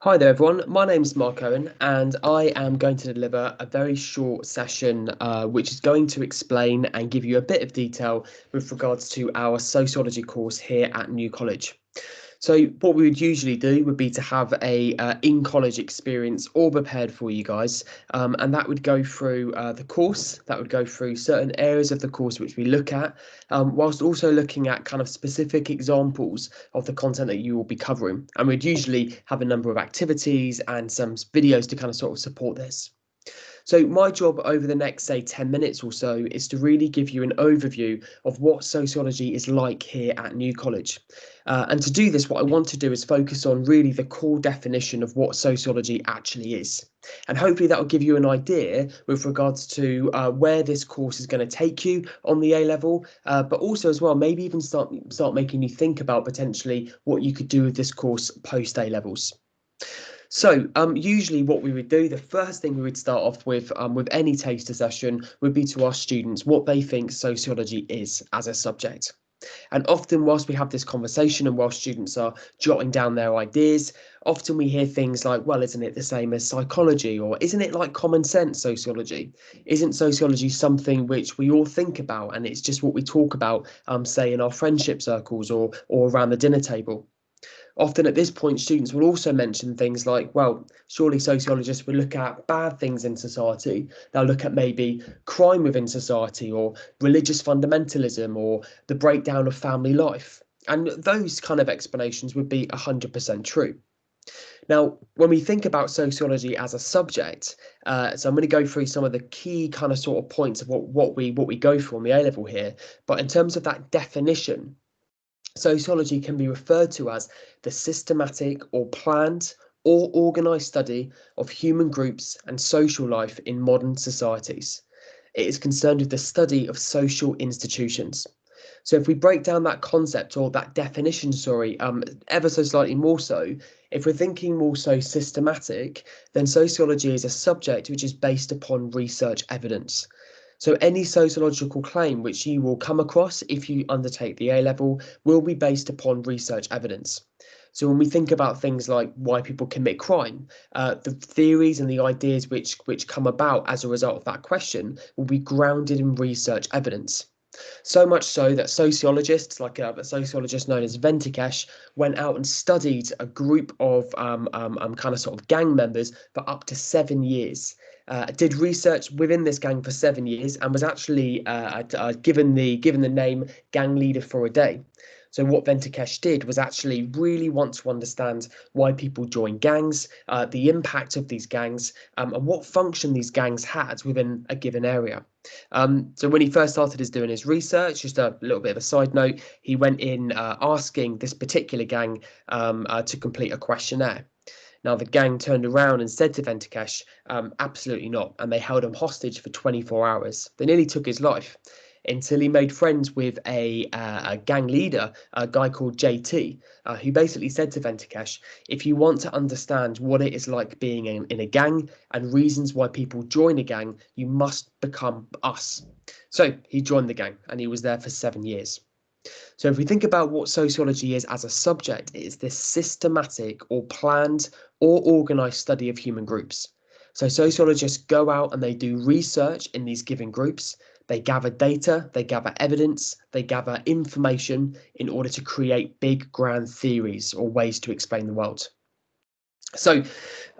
Hi there, everyone. My name's Mark Owen, and I am going to deliver a very short session which is going to explain and give you a bit of detail with regards to our sociology course here at New College. So what we would usually do would be to have a in-college experience all prepared for you guys, and that would go through the course, that would go through certain areas of the course which we look at, whilst also looking at kind of specific examples of the content that you will be covering. And we'd usually have a number of activities and some videos to kind of sort of support this. So my job over the next, say, 10 minutes or so is to really give you an overview of what sociology is like here at New College. And to do this, what I want to do is focus on really the core definition of what sociology actually is. And hopefully that will give you an idea with regards to where this course is going to take you on the A level, but also as well, maybe even start making you think about potentially what you could do with this course post A levels. So usually what we would do, the first thing we would start off with any taster session would be to ask students what they think sociology is as a subject. And often whilst we have this conversation and whilst students are jotting down their ideas, often we hear things like, well, isn't it the same as psychology? Or isn't it like common sense sociology? Isn't sociology something which we all think about and it's just what we talk about, say, in our friendship circles or around the dinner table? Often at this point, students will also mention things like, well, surely sociologists will look at bad things in society. They'll look at maybe crime within society or religious fundamentalism or the breakdown of family life. And those kind of explanations would be 100% true. Now, when we think about sociology as a subject, so I'm going to go through some of the key kind of sort of points of what we go through on the A level here. But in terms of that definition, sociology can be referred to as the systematic or planned or organised study of human groups and social life in modern societies. It is concerned with the study of social institutions. So if we break down that concept or that definition, ever so slightly more so, if we're thinking more so systematic, then sociology is a subject which is based upon research evidence. So any sociological claim which you will come across if you undertake the A level will be based upon research evidence. So when we think about things like why people commit crime, the theories and the ideas which come about as a result of that question will be grounded in research evidence. So much so that sociologists, like a sociologist known as Ventukesh, went out and studied a group of kind of sort of gang members for up to 7 years. Did research within this gang for 7 years and was actually given the name gang leader for a day. So what Ventukesh did was actually really want to understand why people join gangs, the impact of these gangs, and what function these gangs had within a given area. So when he first started doing his research, just a little bit of a side note, he went in asking this particular gang to complete a questionnaire. Now, the gang turned around and said to Ventukesh, absolutely not. And they held him hostage for 24 hours. They nearly took his life until he made friends with a gang leader, a guy called JT, who basically said to Ventukesh, if you want to understand what it is like being in a gang and reasons why people join a gang, you must become us. So he joined the gang and he was there for 7 years. So if we think about what sociology is as a subject, it is this systematic or planned or organised study of human groups. So sociologists go out and they do research in these given groups. They gather data, they gather evidence, they gather information in order to create big grand theories or ways to explain the world. So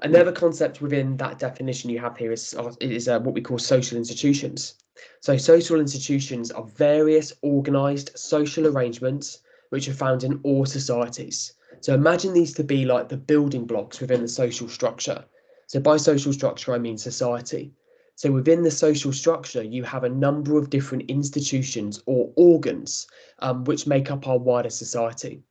another concept within that definition you have here is what we call social institutions. So social institutions are various organised social arrangements which are found in all societies. So imagine these to be like the building blocks within the social structure. So by social structure, I mean society. So within the social structure, you have a number of different institutions or organs which make up our wider society.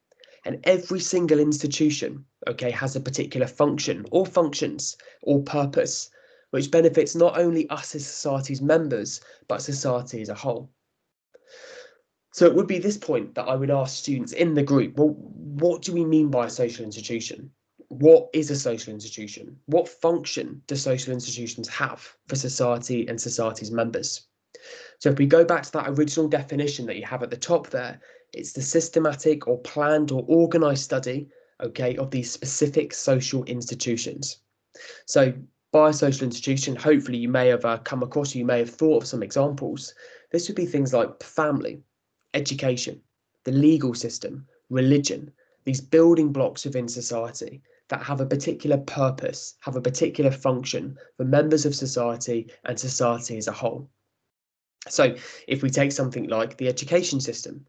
And every single institution, okay, has a particular function or functions or purpose, which benefits not only us as society's members, but society as a whole. So it would be this point that I would ask students in the group, well, what do we mean by a social institution? What is a social institution? What function do social institutions have for society and society's members? So if we go back to that original definition that you have at the top there, it's the systematic or planned or organised study okay, of these specific social institutions. So by a social institution, hopefully you may have come across, you may have thought of some examples. This would be things like family, education, the legal system, religion, these building blocks within society that have a particular purpose, have a particular function for members of society and society as a whole. So if we take something like the education system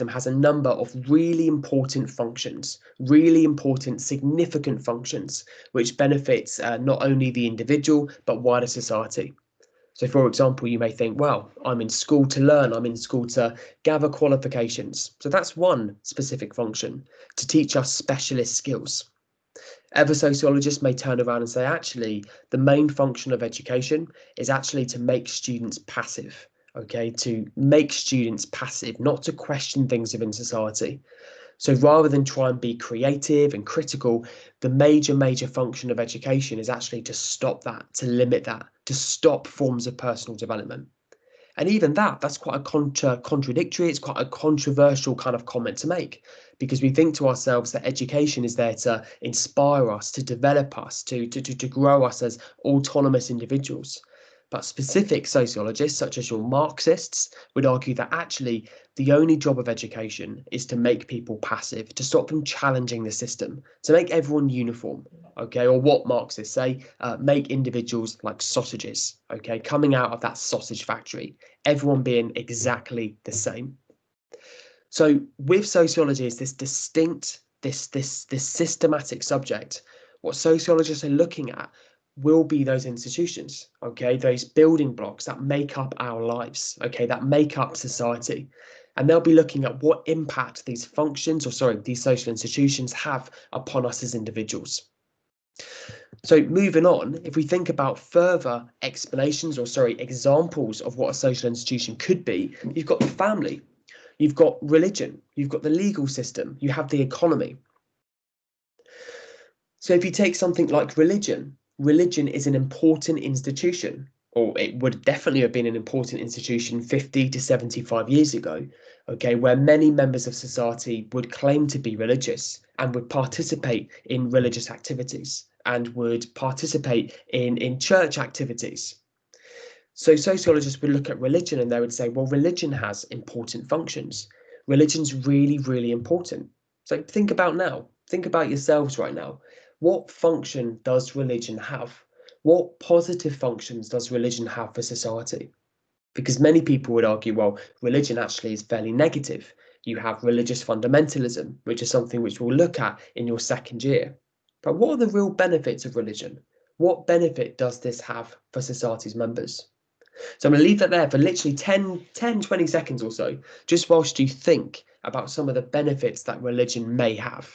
has a number of really important functions, really important, significant functions, which benefits not only the individual, but wider society. So, for example, you may think, well, I'm in school to learn, I'm in school to gather qualifications. So that's one specific function, to teach us specialist skills. Other sociologists may turn around and say, actually, the main function of education is actually to make students passive, okay, to make students passive, not to question things within society. So rather than try and be creative and critical, the major function of education is actually to stop that, to limit that, to stop forms of personal development. And even that's quite a contradictory, it's quite a controversial kind of comment to make, because we think to ourselves that education is there to inspire us, to develop us, to grow us as autonomous individuals. But specific sociologists, such as your Marxists, would argue that actually the only job of education is to make people passive, to stop them challenging the system, to make everyone uniform, okay? Or what Marxists say, make individuals like sausages, okay? Coming out of that sausage factory, everyone being exactly the same. So with sociology is this distinct, this systematic subject. What sociologists are looking at will be those institutions, okay, those building blocks that make up our lives, okay, that make up society. And they'll be looking at what impact these functions, or sorry, these social institutions have upon us as individuals. So moving on, if we think about further explanations, or sorry, examples of what a social institution could be, you've got the family, you've got religion, you've got the legal system, you have the economy. So if you take something like religion, religion is an important institution, or it would definitely have been an important institution 50 to 75 years ago, okay, where many members of society would claim to be religious and would participate in religious activities and would participate in church activities. So sociologists would look at religion and they would say, well, religion has important functions. Religion's really important. So think about now, think about yourselves right now. What function does religion have? What positive functions does religion have for society? Because many people would argue, well, religion actually is fairly negative. You have religious fundamentalism, which is something which we'll look at in your second year. But what are the real benefits of religion? What benefit does this have for society's members? So I'm going to leave that there for literally 20 seconds or so, just whilst you think about some of the benefits that religion may have.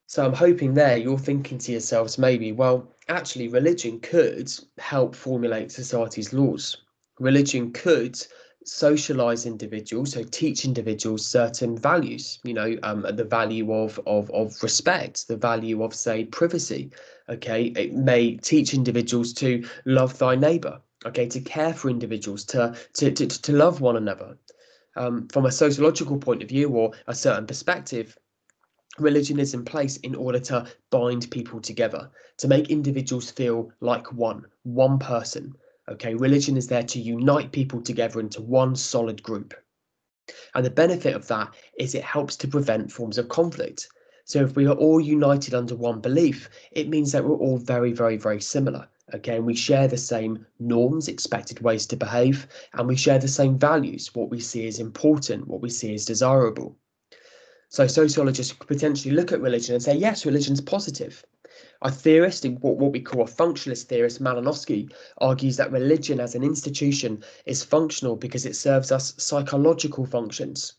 So I'm hoping there you're thinking to yourselves maybe, well, actually religion could help formulate society's laws. Religion could socialize individuals, so teach individuals certain values, the value of respect, the value of, say, privacy. Okay, it may teach individuals to love thy neighbor, okay, to care for individuals, to love one another. From a sociological point of view or a certain perspective, religion is in place in order to bind people together, to make individuals feel like one person. Okay, religion is there to unite people together into one solid group. And the benefit of that is it helps to prevent forms of conflict. So if we are all united under one belief, it means that we're all very similar. Okay, and we share the same norms, expected ways to behave, and we share the same values, what we see as important, what we see as desirable. So sociologists could potentially look at religion and say, yes, religion's positive. A theorist, what we call a functionalist theorist, Malinowski, argues that religion as an institution is functional because it serves us psychological functions.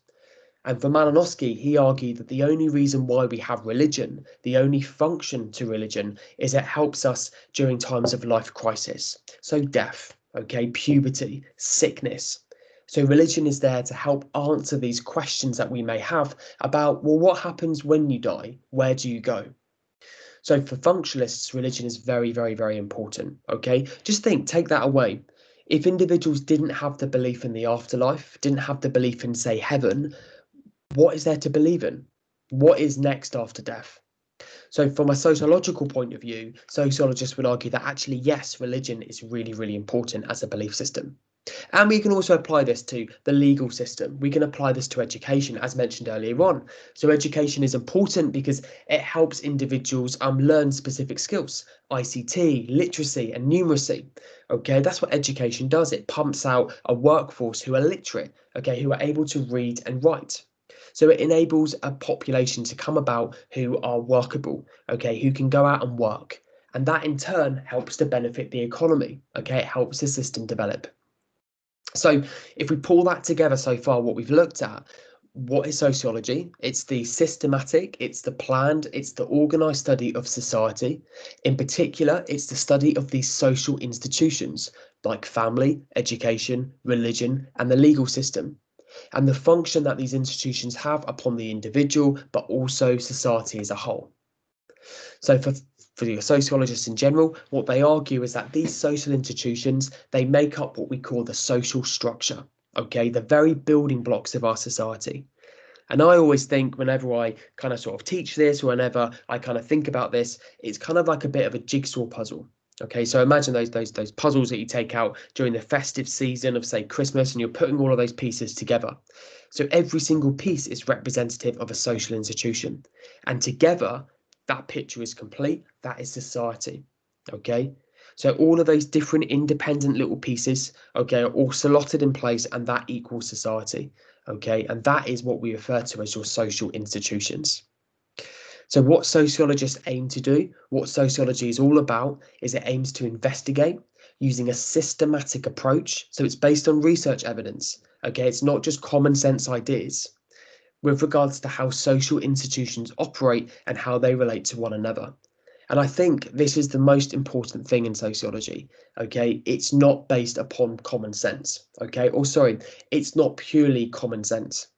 And for Malinowski, he argued that the only reason why we have religion, the only function to religion, is it helps us during times of life crisis. So death, okay, puberty, sickness. So religion is there to help answer these questions that we may have about, well, what happens when you die? Where do you go? So for functionalists, religion is very, very, very important. Okay, just take that away. If individuals didn't have the belief in the afterlife, didn't have the belief in, say, heaven, what is there to believe in? What is next after death? So from a sociological point of view, sociologists would argue that actually, yes, religion is really, really important as a belief system. And we can also apply this to the legal system. We can apply this to education, as mentioned earlier on. So education is important because it helps individuals learn specific skills, ICT, literacy, and numeracy. Okay, that's what education does. It pumps out a workforce who are literate, okay, who are able to read and write. So it enables a population to come about who are workable, okay, who can go out and work. And that in turn helps to benefit the economy, okay, it helps the system develop. So if we pull that together so far, what we've looked at, what is sociology? It's the systematic, it's the planned, it's the organised study of society. In particular, it's the study of these social institutions like family, education, religion, and the legal system, and the function that these institutions have upon the individual, but also society as a whole. So for the sociologists in general, what they argue is that these social institutions, they make up what we call the social structure, okay, the very building blocks of our society. And I always think whenever I kind of sort of teach this, or whenever I kind of think about this, it's kind of like a bit of a jigsaw puzzle. Okay, so imagine those puzzles that you take out during the festive season of, say, Christmas, and you're putting all of those pieces together. So every single piece is representative of a social institution, and together that picture is complete. That is society. Okay, so all of those different independent little pieces, okay, are all slotted in place, and that equals society. Okay, and that is what we refer to as your social institutions. So what sociologists aim to do, what sociology is all about, is it aims to investigate using a systematic approach. So it's based on research evidence. Okay, it's not just common sense ideas with regards to how social institutions operate and how they relate to one another. And I think this is the most important thing in sociology. Okay, it's not based upon common sense. Okay, or sorry, it's not purely common sense.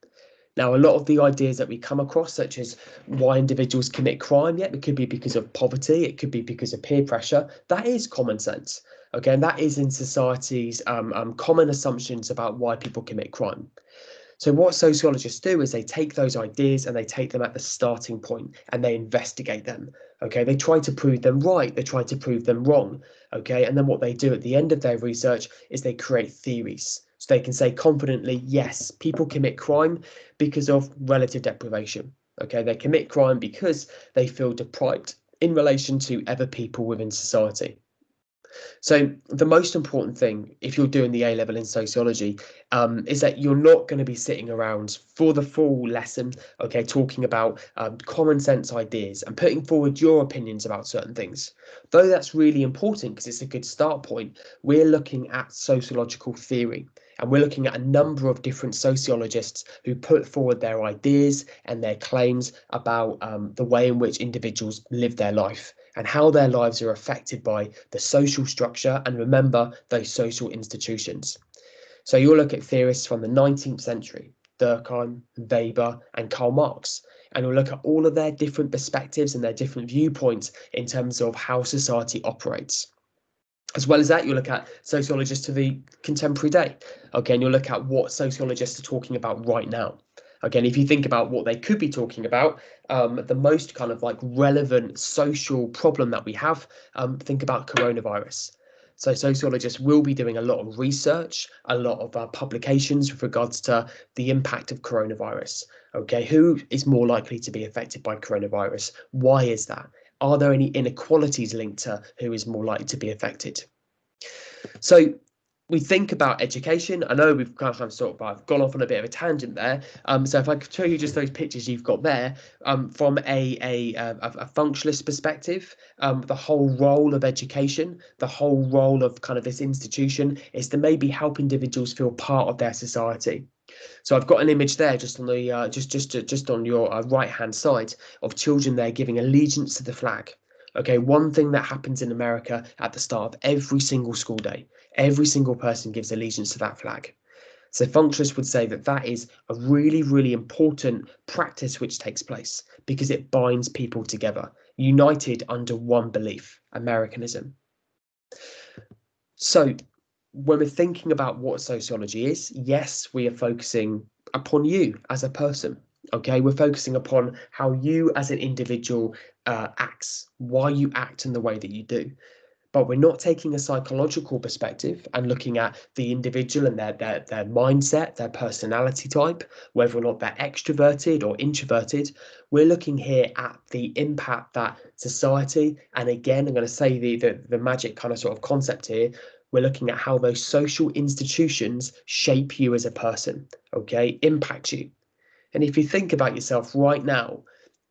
Now, a lot of the ideas that we come across, such as why individuals commit crime, it could be because of poverty, it could be because of peer pressure. That is common sense. Okay, and that is in society's common assumptions about why people commit crime. So what sociologists do is they take those ideas and they take them at the starting point and they investigate them. Okay, they try to prove them right, they try to prove them wrong. Okay, and then what they do at the end of their research is they create theories. So they can say confidently, yes, people commit crime because of relative deprivation. Okay, they commit crime because they feel deprived in relation to other people within society. So the most important thing, if you're doing the A level in sociology, is that you're not going to be sitting around for the full lesson, okay, talking about common sense ideas and putting forward your opinions about certain things. Though that's really important because it's a good start point, we're looking at sociological theory. And we're looking at a number of different sociologists who put forward their ideas and their claims about the way in which individuals live their life and how their lives are affected by the social structure and, remember, those social institutions. So you'll look at theorists from the 19th century, Durkheim, Weber, and Karl Marx, and we'll look at all of their different perspectives and their different viewpoints in terms of how society operates. As well as that, you'll look at sociologists of the contemporary day. Okay, and you'll look at what sociologists are talking about right now. Again, if you think about what they could be talking about, the most kind of like relevant social problem that we have, think about coronavirus. So sociologists will be doing a lot of research, a lot of publications with regards to the impact of coronavirus. Okay, who is more likely to be affected by coronavirus? Why is that? Are there any inequalities linked to who is more likely to be affected? So we think about education. I know we've kind of sort of I've gone off on a bit of a tangent there. So if I could show you just those pictures you've got there, from a functionalist perspective, the whole role of education, the whole role of kind of this institution is to maybe help individuals feel part of their society. So I've got an image there just on the just on your right hand side of children there giving allegiance to the flag. Okay, one thing that happens in America at the start of every single school day, every single person gives allegiance to that flag. So functionalists would say that that is a really, really important practice which takes place because it binds people together, united under one belief, Americanism. So when we're thinking about what sociology is, yes, we are focusing upon you as a person. Okay, we're focusing upon how you as an individual acts, why you act in the way that you do. But we're not taking a psychological perspective and looking at the individual and their mindset, their personality type, whether or not they're extroverted or introverted. We're looking here at the impact that society, and again, I'm going to say the magic kind of sort of concept here. We're looking at how those social institutions shape you as a person, okay, impact you. And if you think about yourself right now,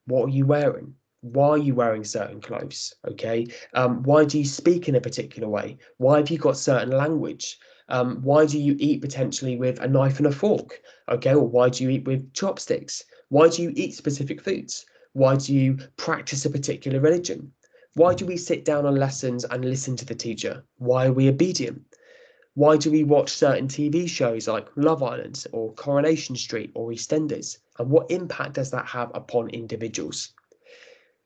what are you wearing? Why are you wearing certain clothes? Okay. Why do you speak in a particular way? Why have you got certain language? Why do you eat potentially with a knife and a fork? Okay. Or why do you eat with chopsticks? Why do you eat specific foods? Why do you practice a particular religion? Why do we sit down on lessons and listen to the teacher? Why are we obedient? Why do we watch certain TV shows like Love Island or Coronation Street or EastEnders? And what impact does that have upon individuals?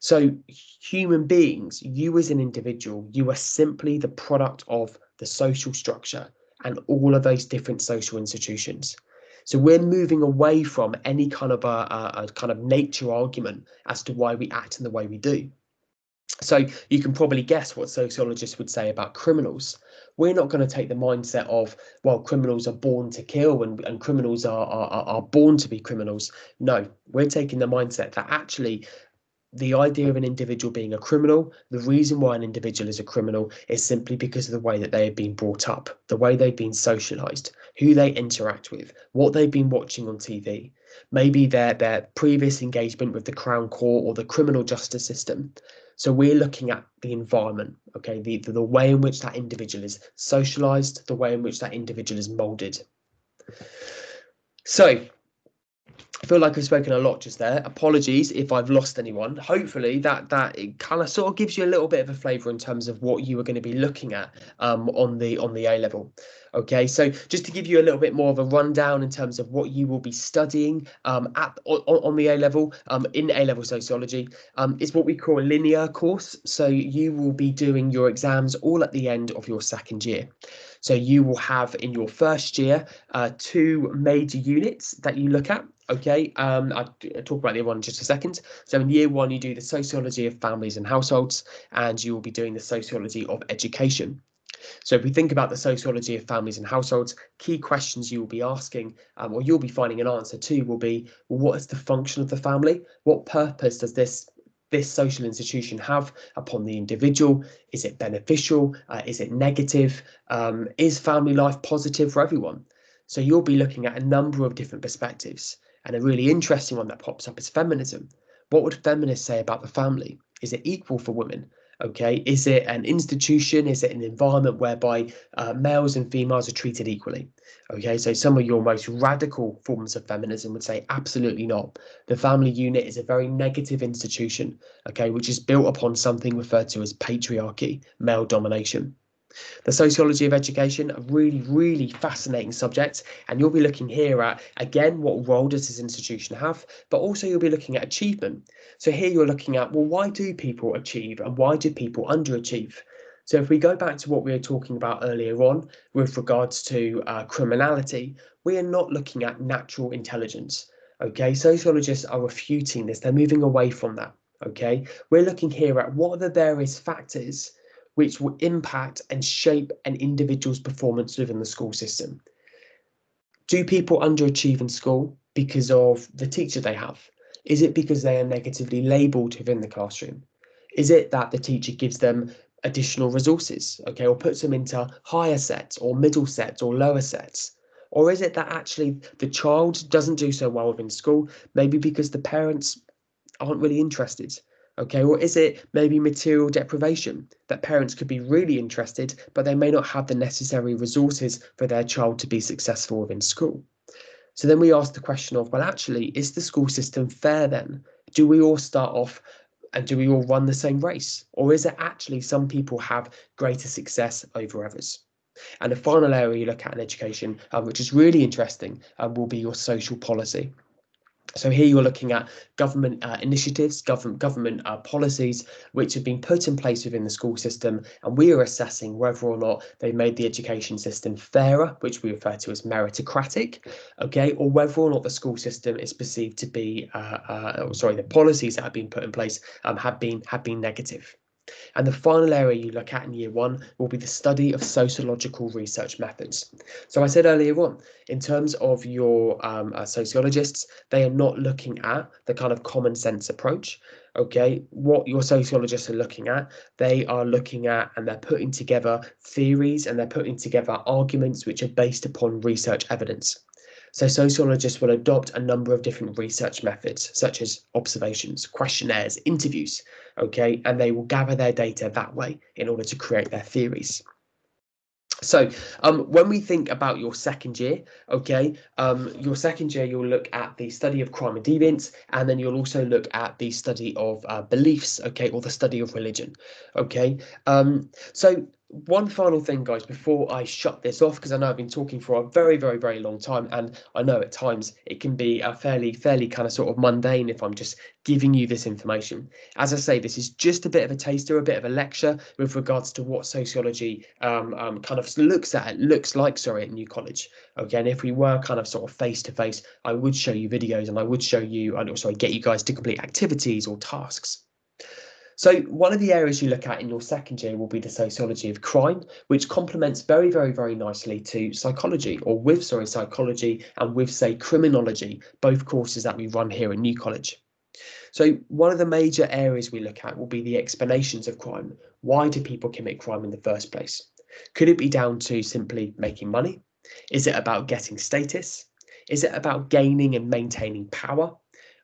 So, human beings, you as an individual, you are simply the product of the social structure and all of those different social institutions. So we're moving away from any kind of a kind of nature argument as to why we act in the way we do. So you can probably guess what sociologists would say about criminals. We're not going to take the mindset of, well, criminals are born to kill and criminals are born to be criminals. No, we're taking the mindset that actually the idea of an individual being a criminal, the reason why an individual is a criminal is simply because of the way that they have been brought up, the way they've been socialized, who they interact with, what they've been watching on TV, maybe their previous engagement with the Crown Court or the criminal justice system. So we're looking at the environment, okay, the way in which that individual is socialized, the way in which that individual is molded. So I feel like I've spoken a lot just there. Apologies if I've lost anyone. Hopefully that it kind of sort of gives you a little bit of a flavour in terms of what you are going to be looking at on the A level. Okay, so just to give you a little bit more of a rundown in terms of what you will be studying on the A level in A level sociology is what we call a linear course. So you will be doing your exams all at the end of your second year. So you will have in your first year 2 major units that you look at. Okay, I'll talk about the other one in just a second. So in year 1, you do the sociology of families and households, and you will be doing the sociology of education. So if we think about the sociology of families and households, key questions you will be asking, or you'll be finding an answer to, will be, well, what is the function of the family? What purpose does this social institution have upon the individual? Is it beneficial? Is it negative? Is family life positive for everyone? So you'll be looking at a number of different perspectives. And a really interesting one that pops up is feminism. What would feminists say about the family? Is it equal for women? Okay, is it an institution? Is it an environment whereby males and females are treated equally? Okay, so some of your most radical forms of feminism would say absolutely not. The family unit is a very negative institution, okay, which is built upon something referred to as patriarchy, male domination. The sociology of education, a really, really fascinating subject. And you'll be looking here at, again, what role does this institution have? But also you'll be looking at achievement. So here you're looking at, well, why do people achieve and why do people underachieve? So if we go back to what we were talking about earlier on with regards to criminality, we are not looking at natural intelligence. Okay, sociologists are refuting this. They're moving away from that. Okay, we're looking here at what are the various factors which will impact and shape an individual's performance within the school system. Do people underachieve in school because of the teacher they have? Is it because they are negatively labelled within the classroom? Is it that the teacher gives them additional resources, okay, or puts them into higher sets or middle sets or lower sets? Or is it that actually the child doesn't do so well within school, maybe because the parents aren't really interested? Okay, or is it maybe material deprivation that parents could be really interested, but they may not have the necessary resources for their child to be successful within school? So then we ask the question of, well, actually, is the school system fair then? Do we all start off and do we all run the same race? Or is it actually some people have greater success over others? And the final area you look at in education, which is really interesting, will be your social policy. So here you're looking at government initiatives, government policies which have been put in place within the school system, and we are assessing whether or not they made the education system fairer, which we refer to as meritocratic, okay, or whether or not the school system is perceived to be, the policies that have been put in place have been negative. And the final area you look at in year one will be the study of sociological research methods. So I said earlier on, in terms of your sociologists, they are not looking at the kind of common sense approach. Okay, what your sociologists are looking at, they are looking at and they're putting together theories and they're putting together arguments which are based upon research evidence. So sociologists will adopt a number of different research methods, such as observations, questionnaires, interviews, okay, and they will gather their data that way in order to create their theories. So when we think about your second year, okay, your second year, you'll look at the study of crime and deviance, and then you'll also look at the study of beliefs, okay, or the study of religion, okay. So one final thing, guys, before I shut this off, because I know I've been talking for a very, very, very long time, and I know at times it can be a fairly kind of sort of mundane if I'm just giving you this information. As I say, this is just a bit of a taster, a bit of a lecture with regards to what sociology kind of looks like, at New College. Okay, and if we were kind of sort of face to face, I would show you videos and I would show you, and also get you guys to complete activities or tasks. So one of the areas you look at in your second year will be the sociology of crime, which complements very, very, very nicely to psychology, or with, psychology and with, say, criminology, both courses that we run here at New College. So one of the major areas we look at will be the explanations of crime. Why do people commit crime in the first place? Could it be down to simply making money? Is it about getting status? Is it about gaining and maintaining power?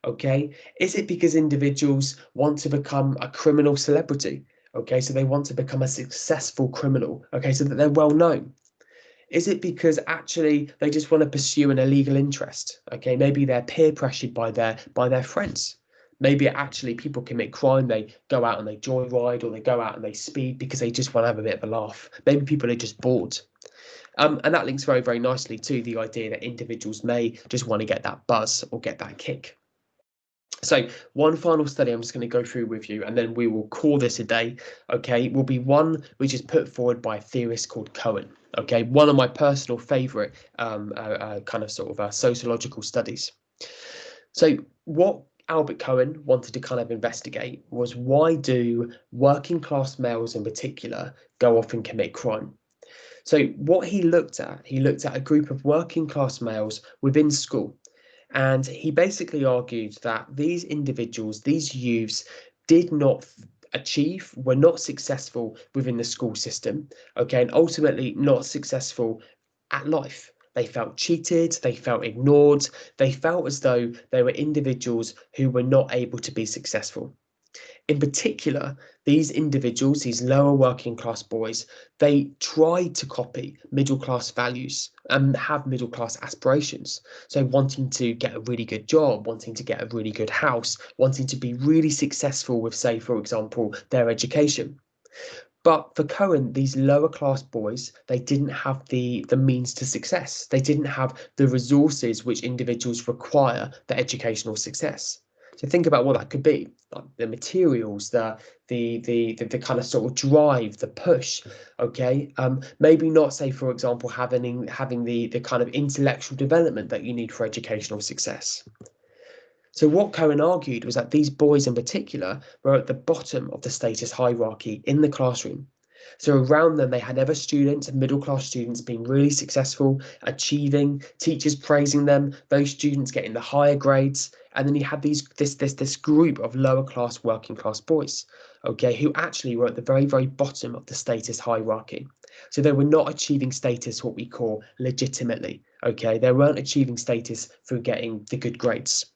Okay. Is it because individuals want to become a criminal celebrity? Okay, so they want to become a successful criminal. Okay, so that they're well known. Is it because actually they just want to pursue an illegal interest? Okay, maybe they're peer pressured by their friends. Maybe actually people commit crime, they go out and they joyride, or they go out and they speed because they just want to have a bit of a laugh. Maybe people are just bored. And that links very, very nicely to the idea that individuals may just want to get that buzz or get that kick. So one final study I'm just going to go through with you, and then we will call this a day, okay, will be one which is put forward by a theorist called Cohen, okay, one of my personal favourite kind of sort of sociological studies. So what Albert Cohen wanted to kind of investigate was, why do working class males in particular go off and commit crime? So what he looked at a group of working class males within school. And he basically argued that these individuals, these youths, did not achieve, were not successful within the school system, okay, and ultimately not successful at life. They felt cheated, they felt ignored, they felt as though they were individuals who were not able to be successful. In particular, these individuals, these lower working class boys, they tried to copy middle class values and have middle class aspirations. So wanting to get a really good job, wanting to get a really good house, wanting to be really successful with, say, for example, their education. But for Cohen, these lower class boys, they didn't have the means to success. They didn't have the resources which individuals require for educational success. So think about what that could be: like the materials, the kind of sort of drive, the push. Okay, maybe not, say, for example, having the kind of intellectual development that you need for educational success. So what Cohen argued was that these boys in particular were at the bottom of the status hierarchy in the classroom. So around them, they had other students, middle class students, being really successful, achieving, teachers praising them, those students getting the higher grades. And then you had this group of lower class, working class boys, okay, who actually were at the very, very bottom of the status hierarchy. So they were not achieving status what we call legitimately, okay? They weren't achieving status through getting the good grades.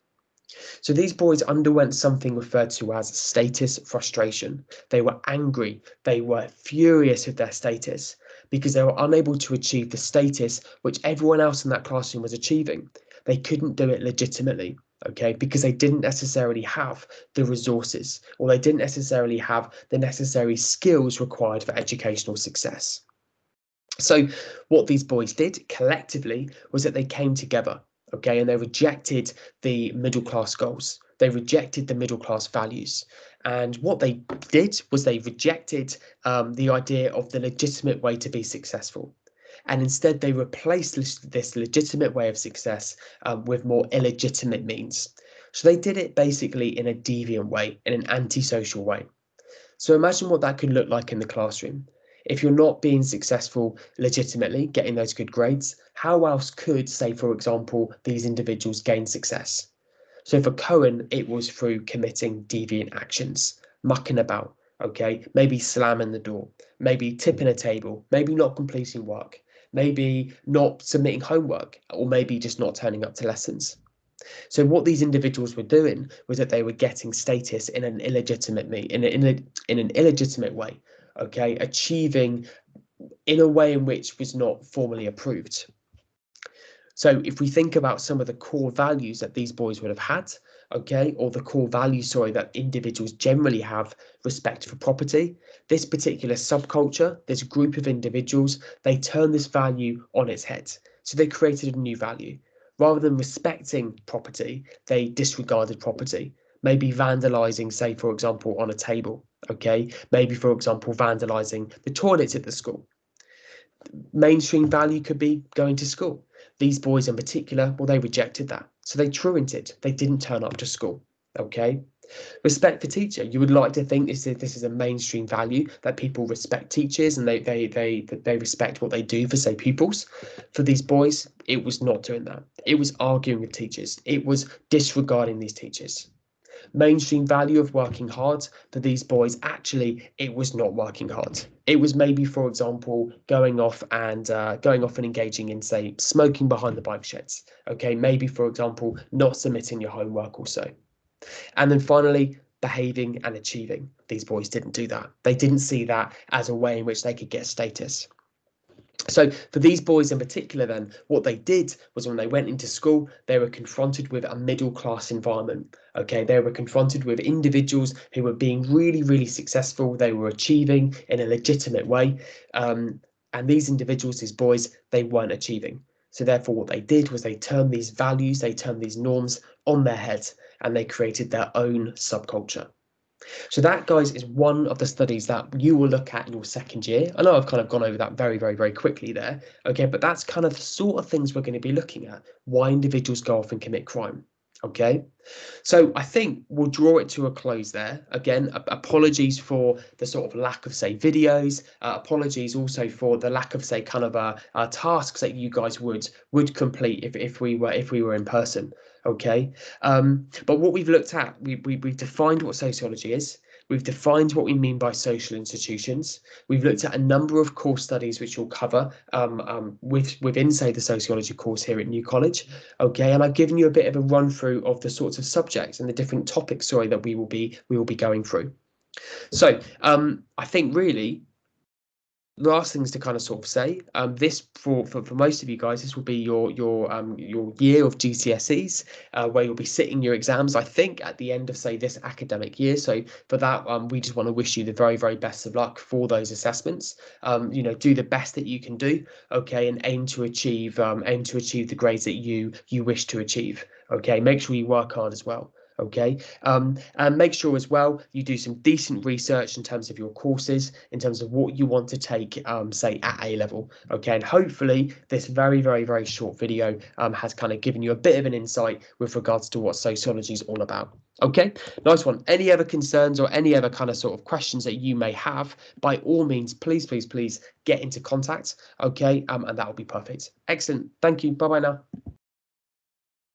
So these boys underwent something referred to as status frustration. They were angry, they were furious with their status because they were unable to achieve the status which everyone else in that classroom was achieving. They couldn't do it legitimately, okay, because they didn't necessarily have the resources, or they didn't necessarily have the necessary skills required for educational success. So what these boys did collectively was that they came together, okay, and they rejected the middle class goals. They rejected the middle class values. And what they did was they rejected the idea of the legitimate way to be successful. And instead, they replaced this legitimate way of success with more illegitimate means. So they did it basically in a deviant way, in an antisocial way. So imagine what that could look like in the classroom. If you're not being successful legitimately, getting those good grades, how else could, say, for example, these individuals gain success? So for Cohen, it was through committing deviant actions, mucking about, okay, maybe slamming the door, maybe tipping a table, maybe not completing work, maybe not submitting homework, or maybe just not turning up to lessons. So what these individuals were doing was that they were getting status in an in an illegitimate way, okay, achieving in a way in which was not formally approved. So if we think about some of the core values that these boys would have had, okay, or the core values, sorry, that individuals generally have, respect for property, this particular subculture, this group of individuals, they turned this value on its head. So they created a new value. Rather than respecting property, they disregarded property. Maybe vandalizing, say, for example, on a table, okay? Maybe, for example, vandalizing the toilets at the school. Mainstream value could be going to school. These boys in particular, well, they rejected that. So they truanted. They didn't turn up to school. Okay. Respect for teacher. You would like to think this is a mainstream value, that people respect teachers and they respect what they do for, say, pupils. For these boys, it was not doing that. It was arguing with teachers. It was disregarding these teachers. Mainstream value of working hard, for these boys, actually it was not working hard. It was maybe, for example, going off and engaging in, say, smoking behind the bike sheds. Okay, maybe, for example, not submitting your homework also. And then finally, behaving and achieving. These boys didn't do that. They didn't see that as a way in which they could get status. So for these boys in particular, then, what they did was when they went into school, they were confronted with a middle class environment. Okay, they were confronted with individuals who were being really, really successful. They were achieving in a legitimate way. And these individuals, these boys, they weren't achieving. So therefore, what they did was they turned these values, they turned these norms on their head, and they created their own subculture. So that, guys, is one of the studies that you will look at in your second year. I know I've kind of gone over that very, very, very quickly there. Okay, but that's kind of the sort of things we're going to be looking at, why individuals go off and commit crime. Okay, so I think we'll draw it to a close there. Again, apologies for the sort of lack of, say, videos. Apologies also for the lack of, say, kind of tasks that you guys would complete if we were in person. Okay, but what we've looked at, we've defined what sociology is. We've defined what we mean by social institutions. We've looked at a number of course studies which we'll cover within, say, the sociology course here at New College. Okay, and I've given you a bit of a run through of the sorts of subjects and the different topics, sorry, that we will be going through. So I think really last things to kind of sort of say, this for most of you guys, this will be your year of GCSEs, where you'll be sitting your exams, I think, at the end of, say, this academic year. So for that, we just want to wish you the very, very best of luck for those assessments. Do the best that you can do, okay, and aim to achieve the grades that you wish to achieve. Okay, make sure you work hard as well. Okay, and make sure as well you do some decent research in terms of your courses, in terms of what you want to take, say, at A level. Okay, and hopefully this very, very, very short video has kind of given you a bit of an insight with regards to what sociology is all about. Okay, nice one. Any other concerns or any other kind of sort of questions that you may have, by all means, please, please, please get into contact. Okay, and that will be perfect. Excellent. Thank you. Bye bye now.